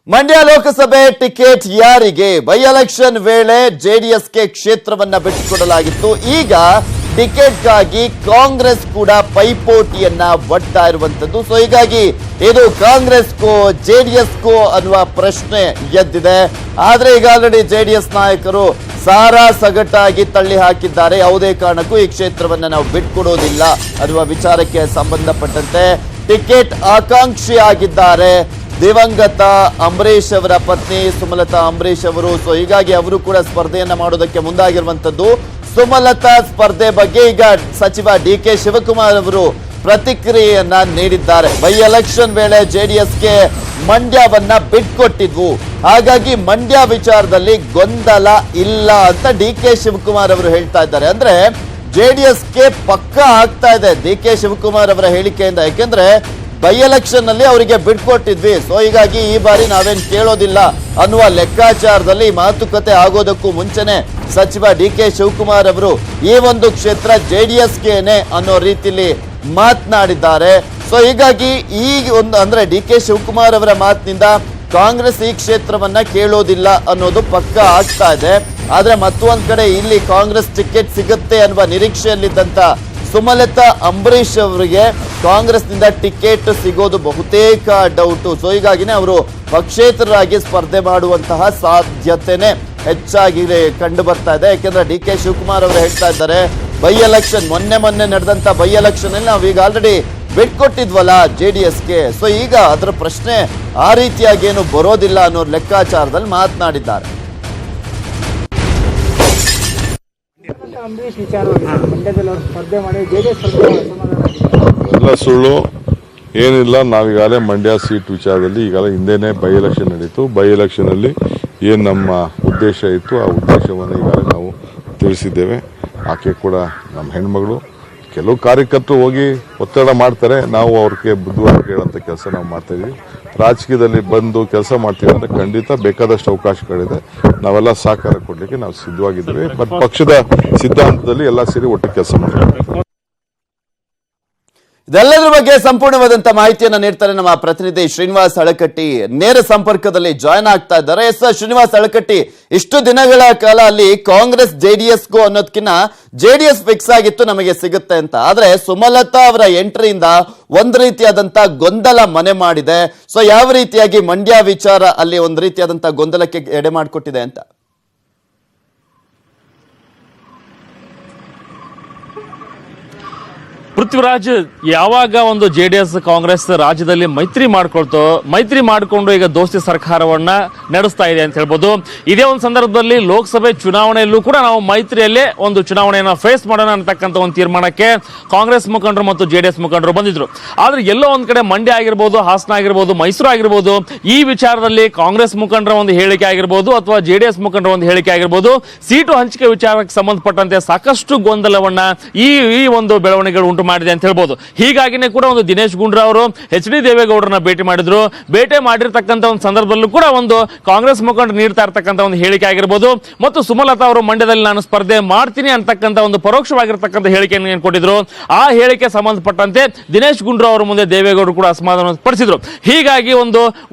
ಮಂಡ್ಯ ಲೋಕಸಭೆ ticket ಯಾರಿಗೆ? By election ವೇಳೆ ಜೆಡಿಎಸ್ಗೆ ಕ್ಷೇತ್ರವನ್ನ ಬಿಟ್ಟುಕೊಡಲಾಗಿತ್ತು. ಈಗ ಟಿಕೆಟ್ಗಾಗಿ ಕಾಂಗ್ರೆಸ್ ಕೂಡ ಪೈಪೋಟಿಯನ್ನ ಒಡ್ತಾ ಇರುವಂತದ್ದು. ಸೊ ಹೀಗಾಗಿ ಇದು ಕಾಂಗ್ರೆಸ್ಗೂ ಜೆಡಿಎಸ್ಗೂ ಅನ್ನುವ ಪ್ರಶ್ನೆ ಎದ್ದಿದೆ. ಆದ್ರೆ ಈಗ ಆಲ್ರೆಡಿ ಜೆಡಿಎಸ್ ನಾಯಕರು ಸಾರಾ ಸಗಟಾಗಿ ತಳ್ಳಿ ಹಾಕಿದ್ದಾರೆ. ಯಾವುದೇ ಕಾರಣಕ್ಕೂ ಈ ಕ್ಷೇತ್ರವನ್ನ ನಾವು ಬಿಟ್ಕೊಡೋದಿಲ್ಲ ಅನ್ನುವ ವಿಚಾರಕ್ಕೆ ಸಂಬಂಧಪಟ್ಟಂತೆ ಟಿಕೆಟ್ ಆಕಾಂಕ್ಷಿಯಾಗಿದ್ದಾರೆ ದಿವಂಗತ ಅಂಬರೀಶ್ ಅವರ ಪತ್ನಿ ಸುಮಲತಾ ಅಂಬರೀಶ್ ಅವರು. ಸೊ ಹೀಗಾಗಿ ಅವರು ಕೂಡ ಸ್ಪರ್ಧೆಯನ್ನ ಮಾಡೋದಕ್ಕೆ ಮುಂದಾಗಿರುವಂತದ್ದು. ಸುಮಲತಾ ಸ್ಪರ್ಧೆ ಬಗ್ಗೆ ಈಗ ಸಚಿವ ಡಿ.ಕೆ. ಶಿವಕುಮಾರ್ ಅವರು ಪ್ರತಿಕ್ರಿಯೆಯನ್ನ ನೀಡಿದ್ದಾರೆ. ಬೈ ಎಲೆಕ್ಷನ್ ವೇಳೆ ಜೆಡಿಎಸ್ಗೆ ಮಂಡ್ಯವನ್ನ ಬಿಟ್ಕೊಟ್ಟಿದ್ವು, ಹಾಗಾಗಿ ಮಂಡ್ಯ ವಿಚಾರದಲ್ಲಿ ಗೊಂದಲ ಇಲ್ಲ ಅಂತ ಡಿ.ಕೆ. ಶಿವಕುಮಾರ್ ಅವರು ಹೇಳ್ತಾ ಇದ್ದಾರೆ. ಅಂದ್ರೆ ಜೆಡಿಎಸ್ಗೆ ಪಕ್ಕ ಆಗ್ತಾ ಇದೆ ಡಿ.ಕೆ. ಶಿವಕುಮಾರ್ ಅವರ ಹೇಳಿಕೆಯಿಂದ. ಯಾಕೆಂದ್ರೆ ಬೈ ಎಲೆಕ್ಷನ್ ನಲ್ಲಿ ಅವರಿಗೆ ಬಿಟ್ಕೊಟ್ಟಿದ್ವಿ, ಸೊ ಹೀಗಾಗಿ ಈ ಬಾರಿ ನಾವೇನ್ ಕೇಳೋದಿಲ್ಲ ಅನ್ನುವ ಲೆಕ್ಕಾಚಾರದಲ್ಲಿ ಮಾತುಕತೆ ಆಗೋದಕ್ಕೂ ಮುಂಚೆನೆ ಸಚಿವ ಡಿ.ಕೆ. ಶಿವಕುಮಾರ್ ಅವರು ಈ ಒಂದು ಕ್ಷೇತ್ರ ಜೆಡಿಎಸ್ಗೆನೆ ಅನ್ನೋ ರೀತಿಯಲ್ಲಿ ಮಾತನಾಡಿದ್ದಾರೆ. ಸೊ ಹೀಗಾಗಿ ಈ ಒಂದು ಅಂದ್ರೆ ಡಿ.ಕೆ. ಶಿವಕುಮಾರ್ ಅವರ ಮಾತಿನಿಂದ ಕಾಂಗ್ರೆಸ್ ಈ ಕ್ಷೇತ್ರವನ್ನ ಕೇಳೋದಿಲ್ಲ ಅನ್ನೋದು ಪಕ್ಕ ಆಗ್ತಾ ಇದೆ. ಆದ್ರೆ ಮತ್ತೊಂದ್ ಕಡೆ ಇಲ್ಲಿ ಕಾಂಗ್ರೆಸ್ ಟಿಕೆಟ್ ಸಿಗುತ್ತೆ ಅನ್ನುವ ನಿರೀಕ್ಷೆಯಲ್ಲಿದ್ದಂತ ಸುಮಲತಾ ಅಂಬರೀಶ್ ಅವರಿಗೆ ಕಾಂಗ್ರೆಸ್ನಿಂದ ಟಿಕೆಟ್ ಸಿಗೋದು ಬಹುತೇಕ ಡೌಟು. ಸೊ ಹೀಗಾಗಿನೇ ಅವರು ಪಕ್ಷೇತರರಾಗಿ ಸ್ಪರ್ಧೆ ಮಾಡುವಂತಹ ಸಾಧ್ಯತೆನೆ ಹೆಚ್ಚಾಗಿ ಕಂಡು ಬರ್ತಾ ಇದೆ. ಯಾಕೆಂದ್ರೆ ಡಿ.ಕೆ. ಶಿವಕುಮಾರ್ ಅವರು ಹೇಳ್ತಾ ಇದ್ದಾರೆ, ಬೈ ಎಲೆಕ್ಷನ್ ಮೊನ್ನೆ ನಡೆದಂತ ಬೈ ಎಲೆಕ್ಷನ್ ಅಲ್ಲಿ ನಾವು ಈಗ ಆಲ್ರೆಡಿ ಬಿಟ್ಕೊಟ್ಟಿದ್ವಲ್ಲ ಜೆಡಿಎಸ್ಗೆ, ಸೊ ಈಗ ಅದರ ಪ್ರಶ್ನೆ ಆ ರೀತಿಯಾಗಿ ಏನು ಬರೋದಿಲ್ಲ ಅನ್ನೋ ಲೆಕ್ಕಾಚಾರದಲ್ಲಿ ಮಾತನಾಡಿದ್ದಾರೆ. ಎಲ್ಲ ಸುಳ್ಳು ಏನಿಲ್ಲ. ನಾವೀಗಾಗಲೇ ಮಂಡ್ಯ ಸೀಟ್ ವಿಚಾರದಲ್ಲಿ ಈಗಾಗಲೇ ಹಿಂದೆನೇ ಬೈ ಎಲೆಕ್ಷನ್ ನಡೀತು. ಬೈ ಎಲೆಕ್ಷನ್ ಅಲ್ಲಿ ಏನು ನಮ್ಮ ಉದ್ದೇಶ ಇತ್ತು ಆ ಉದ್ದೇಶವನ್ನು ಈಗಾಗಲೇ ನಾವು ತಿಳಿಸಿದ್ದೇವೆ. ಆಕೆ ಕೂಡ ನಮ್ಮ ಹೆಣ್ಮಗಳು. ಕೆಲವು ಕಾರ್ಯಕರ್ತರು ಹೋಗಿ ಒತ್ತಡ ಮಾಡ್ತಾರೆ, ನಾವು ಅವ್ರಿಗೆ ಬುದ್ಧಿವಾದ ಕೇಳುವಂಥ ಕೆಲಸ ನಾವು ಮಾಡ್ತಾ ಇದೀವಿ. ರಾಜಕೀಯದಲ್ಲಿ ಬಂದು ಕೆಲಸ ಮಾಡ್ತೀವಿ ಅಂದ್ರೆ ಖಂಡಿತ ಬೇಕಾದಷ್ಟು ಅವಕಾಶಗಳಿದೆ. ನಾವೆಲ್ಲ ಸಹಕಾರ ಕೊಡ್ಲಿಕ್ಕೆ ನಾವು ಸಿದ್ಧವಾಗಿದ್ದೇವೆ. ಬಟ್ ಪಕ್ಷದ ಸಿದ್ಧಾಂತದಲ್ಲಿ ಎಲ್ಲ ಸೇರಿ ಒಟ್ಟು ಕೆಲಸ ಮಾಡ್ತೀವಿ. ಇದೆಲ್ಲದರ ಬಗ್ಗೆ ಸಂಪೂರ್ಣವಾದಂತ ಮಾಹಿತಿಯನ್ನ ನೀಡ್ತಾರೆ ನಮ್ಮ ಪ್ರತಿನಿಧಿ ಶ್ರೀನಿವಾಸ್ ಹಳಕಟ್ಟಿ. ನೇರ ಸಂಪರ್ಕದಲ್ಲಿ ಜಾಯ್ನ್ ಆಗ್ತಾ ಇದ್ದಾರೆ. ಎಸ್ ಶ್ರೀನಿವಾಸ್ ಹಳಕಟ್ಟಿ, ಇಷ್ಟು ದಿನಗಳ ಕಾಲ ಅಲ್ಲಿ ಕಾಂಗ್ರೆಸ್ ಜೆಡಿಎಸ್ಗೂ ಅನ್ನೋದಕ್ಕಿಂತ ಜೆಡಿಎಸ್ ಫಿಕ್ಸ್ ಆಗಿತ್ತು ನಮಗೆ ಸಿಗುತ್ತೆ ಅಂತ. ಆದ್ರೆ ಸುಮಲತಾ ಅವರ ಎಂಟ್ರಿಯಿಂದ ಒಂದ್ ರೀತಿಯಾದಂತ ಗೊಂದಲ ಮನೆ ಮಾಡಿದೆ. ಸೊ ಯಾವ ರೀತಿಯಾಗಿ ಮಂಡ್ಯ ವಿಚಾರ ಅಲ್ಲಿ ಒಂದ್ ರೀತಿಯಾದಂತ ಗೊಂದಲಕ್ಕೆ ಎಡೆ ಮಾಡಿಕೊಟ್ಟಿದೆ ಅಂತ? ಪೃಥ್ವಿರಾಜ್, ಯಾವಾಗ ಒಂದು ಜೆಡಿಎಸ್ ಕಾಂಗ್ರೆಸ್ ರಾಜ್ಯದಲ್ಲಿ ಮೈತ್ರಿ ಮಾಡಿಕೊಂಡು ಈಗ ದೋಸ್ತಿ ಸರ್ಕಾರವನ್ನ ನಡೆಸ್ತಾ ಇದೆ ಅಂತ ಹೇಳ್ಬೋದು. ಇದೇ ಒಂದು ಸಂದರ್ಭದಲ್ಲಿ ಲೋಕಸಭೆ ಚುನಾವಣೆಯಲ್ಲೂ ಕೂಡ ನಾವು ಮೈತ್ರಿಯಲ್ಲೇ ಒಂದು ಚುನಾವಣೆಯನ್ನ ಫೇಸ್ ಮಾಡೋಣ ಅಂತಕ್ಕಂಥ ಒಂದು ತೀರ್ಮಾನಕ್ಕೆ ಕಾಂಗ್ರೆಸ್ ಮುಖಂಡರು ಮತ್ತು ಜೆಡಿಎಸ್ ಮುಖಂಡರು ಬಂದಿದ್ರು. ಆದ್ರೆ ಎಲ್ಲೋ ಒಂದ್ ಕಡೆ ಮಂಡ್ಯ ಆಗಿರ್ಬೋದು, ಹಾಸನ ಆಗಿರ್ಬೋದು, ಮೈಸೂರು ಆಗಿರ್ಬೋದು, ಈ ವಿಚಾರದಲ್ಲಿ ಕಾಂಗ್ರೆಸ್ ಮುಖಂಡರ ಒಂದು ಹೇಳಿಕೆ ಆಗಿರ್ಬೋದು ಅಥವಾ ಜೆಡಿಎಸ್ ಮುಖಂಡರ ಒಂದು ಹೇಳಿಕೆ ಆಗಿರ್ಬೋದು, ಸೀಟು ಹಂಚಿಕೆ ವಿಚಾರಕ್ಕೆ ಸಂಬಂಧಪಟ್ಟಂತೆ ಸಾಕಷ್ಟು ಗೊಂದಲವನ್ನ ಈ ಒಂದು ಬೆಳವಣಿಗೆಗಳು ಉಂಟು ಮಾಡಿದೆ ಅಂತ ಹೇಳ್ಬೋದು. ಹೀಗಾಗಿನೇ ಕೂಡ ಒಂದು ದಿನೇಶ್ ಗುಂಡೂರಾವ್ ಅವರು ಎಚ್.ಡಿ. ದೇವೇಗೌಡರನ್ನ ಭೇಟಿ ಮಾಡಿದ್ರು. ಭೇಟಿ ಮಾಡಿರ್ತಕ್ಕಂಥ ಒಂದು ಸಂದರ್ಭದಲ್ಲೂ ಕೂಡ ಒಂದು ಕಾಂಗ್ರೆಸ್ ಮುಖಂಡರು ನೀಡ್ತಾ ಇರ್ತಕ್ಕಂಥ ಒಂದು ಹೇಳಿಕೆ ಆಗಿರ್ಬೋದು ಮತ್ತು ಸುಮಲತಾ ಅವರು ಮಂಡ್ಯದಲ್ಲಿ ನಾನು ಸ್ಪರ್ಧೆ ಮಾಡ್ತೀನಿ ಅಂತಕ್ಕಂಥ ಒಂದು ಪರೋಕ್ಷವಾಗಿರ್ತಕ್ಕಂಥ ಹೇಳಿಕೆಯನ್ನು ಏನು ಕೊಟ್ಟಿದ್ರು, ಆ ಹೇಳಿಕೆ ಸಂಬಂಧಪಟ್ಟಂತೆ ದಿನೇಶ್ ಗುಂಡೂರಾವ್ ಅವರ ಮುಂದೆ ದೇವೇಗೌಡರು ಕೂಡ ಅಸಮಾಧಾನ ಪಡಿಸಿದ್ರು. ಹೀಗಾಗಿ ಒಂದು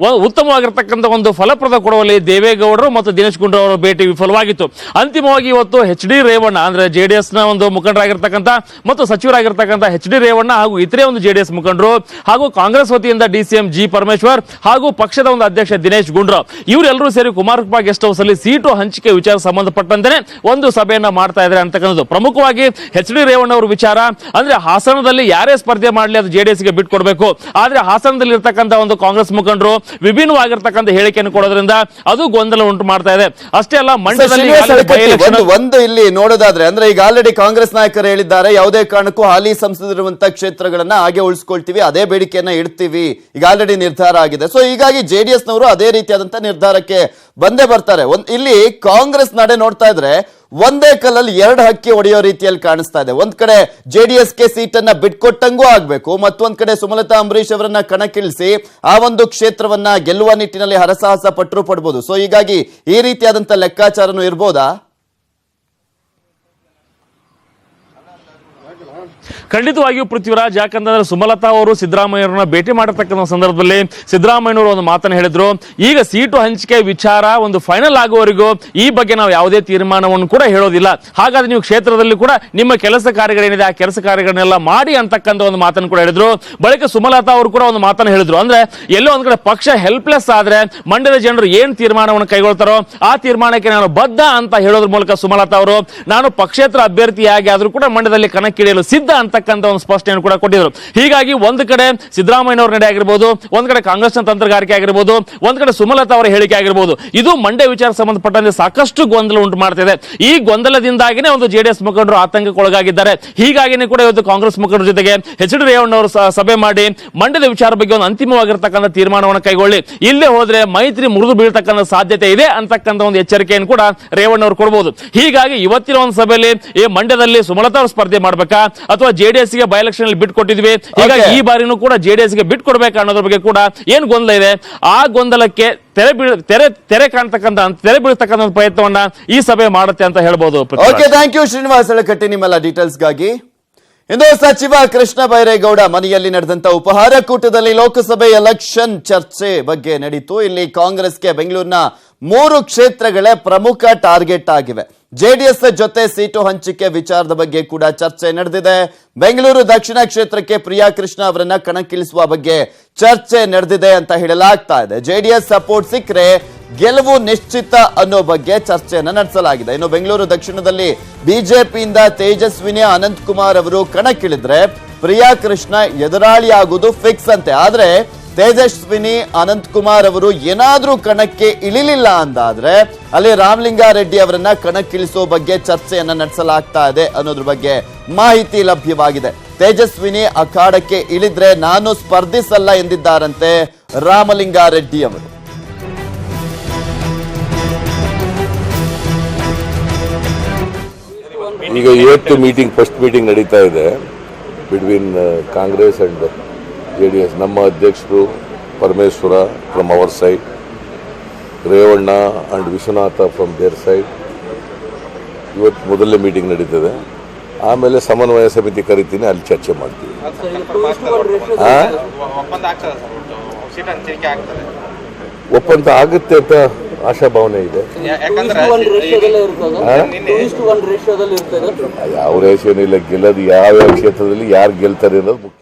ಉತ್ತಮವಾಗಿರ್ತಕ್ಕಂಥ ಒಂದು ಫಲಪ್ರದ ಕೊಡುವಲ್ಲಿ ದೇವೇಗೌಡರು ಮತ್ತು ದಿನೇಶ್ ಗುಂಡೂರಾವ್ ಅವರ ಭೇಟಿ ವಿಫಲವಾಗಿತ್ತು. ಅಂತಿಮವಾಗಿ ಇವತ್ತು ಎಚ್.ಡಿ. ರೇವಣ್ಣ ಅಂದ್ರೆ ಜೆಡಿಎಸ್ ನ ಒಂದು ಮುಖಂಡರಾಗಿರ್ತಕ್ಕಂಥ ಮತ್ತು ಸಚಿವರಾಗಿರ್ತಕ್ಕಂಥ ಎಚ್.ಡಿ. ರೇವಣ್ಣ ಹಾಗೂ ಇತರೆ ಒಂದು ಜೆಡಿಎಸ್ ಮುಖಂಡರು ಹಾಗೂ ಕಾಂಗ್ರೆಸ್ ವತಿಯಿಂದ ಡಿ.ಸಿ.ಎಂ. ಜಿ. ಪರಮೇಶ್ವರ್ ಹಾಗೂ ಪಕ್ಷದ ಒಂದು ಅಧ್ಯಕ್ಷ ದಿನೇಶ್ ಗುಂಡೂರಾವ್ ಇವರೆಲ್ಲರೂ ಸೇರಿ ಕುಮಾರಕೃಪಾ ಗೆಸ್ಟ್ ಹೌಸ್ ಅಲ್ಲಿ ಸೀಟು ಹಂಚಿಕೆ ವಿಚಾರ ಸಂಬಂಧಪಟ್ಟಂತೆ ಒಂದು ಸಭೆಯನ್ನ ಮಾಡ್ತಾ ಇದ್ದಾರೆ ಅಂತಕ್ಕಂಥದ್ದು. ಪ್ರಮುಖವಾಗಿ ಎಚ್.ಡಿ. ರೇವಣ್ಣ ಅವರ ವಿಚಾರ ಅಂದ್ರೆ ಹಾಸನದಲ್ಲಿ ಯಾರೇ ಸ್ಪರ್ಧೆ ಮಾಡಲಿ ಅದು ಜೆಡಿಎಸ್ ಗೆ ಬಿಟ್ಕೊಡ್ಬೇಕು. ಆದ್ರೆ ಹಾಸನದಲ್ಲಿ ಇರ್ತಕ್ಕಂಥ ಒಂದು ಕಾಂಗ್ರೆಸ್ ಮುಖಂಡರು ವಿಭಿನ್ನವಾಗಿರ್ತಕ್ಕಂಥ ಹೇಳಿಕೆಯನ್ನು ಕೊಡೋದ್ರಿಂದ ಅದು ಗೊಂದಲ ಉಂಟು ಮಾಡ್ತಾ ಇದೆ. ಅಷ್ಟೇ ಅಲ್ಲ, ಮಂಡ್ಯದಲ್ಲಿ ಒಂದು ಇಲ್ಲಿ ನೋಡೋದಾದ್ರೆ ಅಂದ್ರೆ ಈಗ ಆಲ್ರೆಡಿ ಕಾಂಗ್ರೆಸ್ ನಾಯಕರು ಹೇಳಿದ್ದಾರೆ, ಯಾವುದೇ ಕಾರಣಕ್ಕೂ ಹಾಲಿ ಸಂಸದರಿರುವಂತಹ ಕ್ಷೇತ್ರಗಳನ್ನ ಹಾಗೆ ಉಳಿಸ್ಕೊಳ್ತೀವಿ, ಅದೇ ಬೇಡಿಕೆಯನ್ನ ಇಡ್ತೀವಿ, ಈಗ ಆಲ್ರೆಡಿ ನಿರ್ಧಾರ ಆಗಿದೆ. ಸೊ ಹೀಗಾಗಿ ಜೆಡಿಎಸ್ ನವರು ಅದೇ ರೀತಿಯಾದಂತಹ ನಿರ್ಧಾರಕ್ಕೆ ಬಂದೇ ಬರ್ತಾರೆ. ಇಲ್ಲಿ ಕಾಂಗ್ರೆಸ್ ನಡೆ ನೋಡ್ತಾ ಇದ್ರೆ ಒಂದೇ ಕಲ್ಲಲ್ಲಿ ಎರಡು ಹಕ್ಕಿ ಹೊಡೆಯೋ ರೀತಿಯಲ್ಲಿ ಕಾಣಿಸ್ತಾ ಇದೆ. ಒಂದ್ ಕಡೆ ಜೆಡಿಎಸ್ಗೆ ಸೀಟನ್ನ ಬಿಟ್ಕೊಟ್ಟಂಗೂ ಆಗ್ಬೇಕು, ಮತ್ತೊಂದ್ ಕಡೆ ಸುಮಲತಾ ಅಂಬರೀಶ್ ಅವರನ್ನ ಕಣಕ್ಕಿಳಿಸಿ ಆ ಒಂದು ಕ್ಷೇತ್ರವನ್ನ ಗೆಲ್ಲುವ ನಿಟ್ಟಿನಲ್ಲಿ ಹರಸಾಹಸ ಪಡ್ಬೋದು. ಸೊ ಹೀಗಾಗಿ ಈ ರೀತಿಯಾದಂತಹ ಲೆಕ್ಕಾಚಾರನೂ ಇರ್ಬೋದಾ? ಖಂಡಿತವಾಗಿಯೂ ಪೃಥ್ವಿರಾಜ್, ಯಾಕಂತಂದ್ರೆ ಸುಮಲತಾ ಅವರು ಸಿದ್ದರಾಮಯ್ಯವ್ರನ್ನ ಭೇಟಿ ಮಾಡಿರ್ತಕ್ಕಂಥ ಸಂದರ್ಭದಲ್ಲಿ ಸಿದ್ದರಾಮಯ್ಯನವರು ಒಂದು ಮಾತನ್ನು ಹೇಳಿದ್ರು, ಈಗ ಸೀಟು ಹಂಚಿಕೆ ವಿಚಾರ ಒಂದು ಫೈನಲ್ ಆಗುವವರೆಗೂ ಈ ಬಗ್ಗೆ ನಾವು ಯಾವುದೇ ತೀರ್ಮಾನವನ್ನು ಕೂಡ ಹೇಳೋದಿಲ್ಲ. ಹಾಗಾದ್ರೆ ನೀವು ಕ್ಷೇತ್ರದಲ್ಲಿ ಕೂಡ ನಿಮ್ಮ ಕೆಲಸ ಕಾರ್ಯಗಳೇನಿದೆ ಆ ಕೆಲಸ ಕಾರ್ಯಗಳನ್ನೆಲ್ಲ ಮಾಡಿ ಅಂತಕ್ಕಂಥ ಒಂದು ಮಾತನ್ನು ಕೂಡ ಹೇಳಿದ್ರು. ಬಳಿಕ ಸುಮಲತಾ ಅವರು ಕೂಡ ಒಂದು ಮಾತನ್ನು ಹೇಳಿದ್ರು, ಅಂದ್ರೆ ಎಲ್ಲೋ ಒಂದ್ ಕಡೆ ಪಕ್ಷ ಹೆಲ್ಪ್ಲೆಸ್ ಆದ್ರೆ ಮಂಡ್ಯದ ಜನರು ಏನ್ ತೀರ್ಮಾನವನ್ನು ಕೈಗೊಳ್ತಾರೋ ಆ ತೀರ್ಮಾನಕ್ಕೆ ನಾನು ಬದ್ಧ ಅಂತ ಹೇಳೋದ್ರ ಮೂಲಕ ಸುಮಲತಾ ಅವರು ನಾನು ಪಕ್ಷೇತರ ಅಭ್ಯರ್ಥಿಯಾಗಿ ಆದ್ರೂ ಕೂಡ ಮಂಡ್ಯದಲ್ಲಿ ಕಣಕ್ಕಿಳಿಯಲು ಸಿದ್ಧ ಅಂತಕ್ಕಂಥ ಒಂದು ಸ್ಪಷ್ಟನೆಯನ್ನು ಕೂಡ ಕೊಟ್ಟಿದ್ರು. ಹೀಗಾಗಿ ಒಂದು ಕಡೆ ಸಿದ್ದರಾಮಯ್ಯನವರ ನಡೆ ಆಗಿರ್ಬೋದು, ಒಂದ್ ಕಡೆ ಕಾಂಗ್ರೆಸ್ನ ತಂತ್ರಗಾರಿಕೆ ಆಗಿರ್ಬೋದು, ಒಂದ್ ಕಡೆ ಸುಮಲತಾ ಅವರ ಹೇಳಿಕೆ ಆಗಿರ್ಬೋದು, ಇದು ಮಂಡ್ಯ ವಿಚಾರ ಸಂಬಂಧಪಟ್ಟಂತೆ ಸಾಕಷ್ಟು ಗೊಂದಲ ಉಂಟು ಮಾಡ್ತಿದೆ. ಈ ಗೊಂದಲದಿಂದಾಗಿನೇ ಒಂದು ಜೆಡಿಎಸ್ ಮುಖಂಡರು ಆತಂಕಕ್ಕೊಳಗಾಗಿದ್ದಾರೆ. ಹೀಗಾಗಿನೇ ಕೂಡ ಇವತ್ತು ಕಾಂಗ್ರೆಸ್ ಮುಖಂಡರ ಜೊತೆಗೆ ಎಚ್ ಡಿ ರೇವಣ್ಣವರು ಸಭೆ ಮಾಡಿ ಮಂಡ್ಯದ ವಿಚಾರ ಬಗ್ಗೆ ಒಂದು ಅಂತಿಮವಾಗಿರ್ತಕ್ಕಂಥ ತೀರ್ಮಾನವನ್ನು ಕೈಗೊಳ್ಳಿ, ಇಲ್ಲೇ ಹೋದ್ರೆ ಮೈತ್ರಿ ಮುರಿದು ಬೀಳ್ತಕ್ಕಂಥ ಸಾಧ್ಯತೆ ಇದೆ ಅಂತಕ್ಕಂಥ ಒಂದು ಎಚ್ಚರಿಕೆಯನ್ನು ಕೂಡ ರೇವಣ್ಣವರು ಕೊಡಬಹುದು. ಹೀಗಾಗಿ ಇವತ್ತಿನ ಒಂದು ಸಭೆಯಲ್ಲಿ ಈ ಮಂಡ್ಯದಲ್ಲಿ ಸುಮಲತಾ ಅವರು ಸ್ಪರ್ಧೆ ಮಾಡ್ಬೇಕಾ ಅಥವಾ ಜೆಡಿಎಸ್ ಗೆ ಬೈ ಎಲೆಕ್ಷನ್ ಅಲ್ಲಿ ಬಿಟ್ಟು ಕೊಟ್ಟಿದ್ವಿ, ಹೀಗಾಗಿ ಈ ಬಾರಿನೂ ಕೂಡ ಜೆಡಿಎಸ್ ಗೆ ಬಿಟ್ಟು ಕೊಡ್ಬೇಕಾ ಅನ್ನೋದ್ರ ಬಗ್ಗೆ ಕೂಡ ಏನ್ ಗೊಂದಲ ಇದೆ, ಆ ಗೊಂದಲಕ್ಕೆ ತೆರೆ ಬೀಳ್ತಕ್ಕಂಥ ಪ್ರಯತ್ನವನ್ನ ಈ ಸಭೆ ಮಾಡುತ್ತೆ ಅಂತ ಹೇಳ್ಬೋದು. Okay, thank you Srinivas Halakatti ನಿಮ್ಮೆಲ್ಲ ಡೀಟೇಲ್ಸ್ಗಾಗಿ. ಇಂದು ಸಚಿವ ಕೃಷ್ಣ ಬೈರೇಗೌಡ ಮನೆಯಲ್ಲಿ ನಡೆದಂತ ಉಪಹಾರ ಕೂಟದಲ್ಲಿ ಲೋಕಸಭೆ ಎಲೆಕ್ಷನ್ ಚರ್ಚೆ ಬಗ್ಗೆ ನಡೀತು. ಇಲ್ಲಿ ಕಾಂಗ್ರೆಸ್ಗೆ ಬೆಂಗಳೂರಿನ 3 ಕ್ಷೇತ್ರಗಳೇ ಪ್ರಮುಖ ಟಾರ್ಗೆಟ್ ಆಗಿವೆ. ಜೆಡಿಎಸ್ ಜೊತೆ ಸೀಟು ಹಂಚಿಕೆ ವಿಚಾರದ ಬಗ್ಗೆ ಕೂಡ ಚರ್ಚೆ ನಡೆದಿದೆ. ಬೆಂಗಳೂರು ದಕ್ಷಿಣ ಕ್ಷೇತ್ರಕ್ಕೆ ಪ್ರಿಯಾ ಕೃಷ್ಣ ಅವರನ್ನ ಕಣಕ್ಕಿಳಿಸುವ ಬಗ್ಗೆ ಚರ್ಚೆ ನಡೆದಿದೆ ಅಂತ ಹೇಳಲಾಗ್ತಾ ಇದೆ. ಜೆಡಿಎಸ್ ಸಪೋರ್ಟ್ ಸಿಕ್ಕರೆ ಗೆಲುವು ನಿಶ್ಚಿತ ಅನ್ನೋ ಬಗ್ಗೆ ಚರ್ಚೆಯನ್ನ ನಡೆಸಲಾಗಿದೆ. ಇನ್ನು ಬೆಂಗಳೂರು ದಕ್ಷಿಣದಲ್ಲಿ ಬಿಜೆಪಿಯಿಂದ ತೇಜಸ್ವಿನಿ ಅನಂತಕುಮಾರ್ ಅವರು ಕಣಕ್ಕಿಳಿದ್ರೆ ಪ್ರಿಯಾ ಕೃಷ್ಣ ಎದುರಾಳಿಯಾಗುವುದು ಫಿಕ್ಸ್ ಅಂತೆ. ಆದ್ರೆ ತೇಜಸ್ವಿನಿ ಅನಂತಕುಮಾರ್ ಅವರು ಏನಾದ್ರೂ ಕಣಕ್ಕೆ ಇಳಿಲಿಲ್ಲ ಅಂದಾದ್ರೆ ಅಲ್ಲಿ ರಾಮಲಿಂಗಾರೆಡ್ಡಿ ಅವರನ್ನ ಕಣಕ್ಕಿಳಿಸೋ ಬಗ್ಗೆ ಚರ್ಚೆಯನ್ನ ನಡೆಸಲಾಗ್ತಾ ಇದೆ ಅನ್ನೋದ್ರ ಬಗ್ಗೆ ಮಾಹಿತಿ ಲಭ್ಯವಾಗಿದೆ. ತೇಜಸ್ವಿನಿ ಅಖಾಡಕ್ಕೆ ಇಳಿದ್ರೆ ನಾನು ಸ್ಪರ್ಧಿಸಲ್ಲ ಎಂದಿದ್ದಾರಂತೆ ರಾಮಲಿಂಗಾರೆಡ್ಡಿ ಅವರು. ಈಗ ಇವತ್ತು ಫಸ್ಟ್ ಮೀಟಿಂಗ್ ನಡೀತಾ ಇದೆ ಬಿಟ್ವೀನ್ ಕಾಂಗ್ರೆಸ್ ಅಂಡ್ ಜೆಡಿಎಸ್. ನಮ್ಮ ಅಧ್ಯಕ್ಷರು Parameshwara from our side, Revanna and Vishwanatha from their side. ಇವತ್ತು ಮೊದಲನೇ ಮೀಟಿಂಗ್ ನಡೀತದೆ. ಆಮೇಲೆ ಸಮನ್ವಯ ಸಮಿತಿ ಕರಿತೀನಿ, ಅಲ್ಲಿ ಚರ್ಚೆ ಮಾಡ್ತೀವಿ. ಒಪ್ಪಂದ ಆಗುತ್ತೆ ಅಂತ ಆಶಾಭಾವನೆ ಇದೆ. ಯಾವ ರೇಷನ್ ಇಲ್ಲ, ಗೆಲ್ಲೋದು ಯಾವ ಕ್ಷೇತ್ರದಲ್ಲಿ ಯಾರು ಗೆಲ್ತಾರೆ ಅನ್ನೋದು ಮುಖ್ಯ.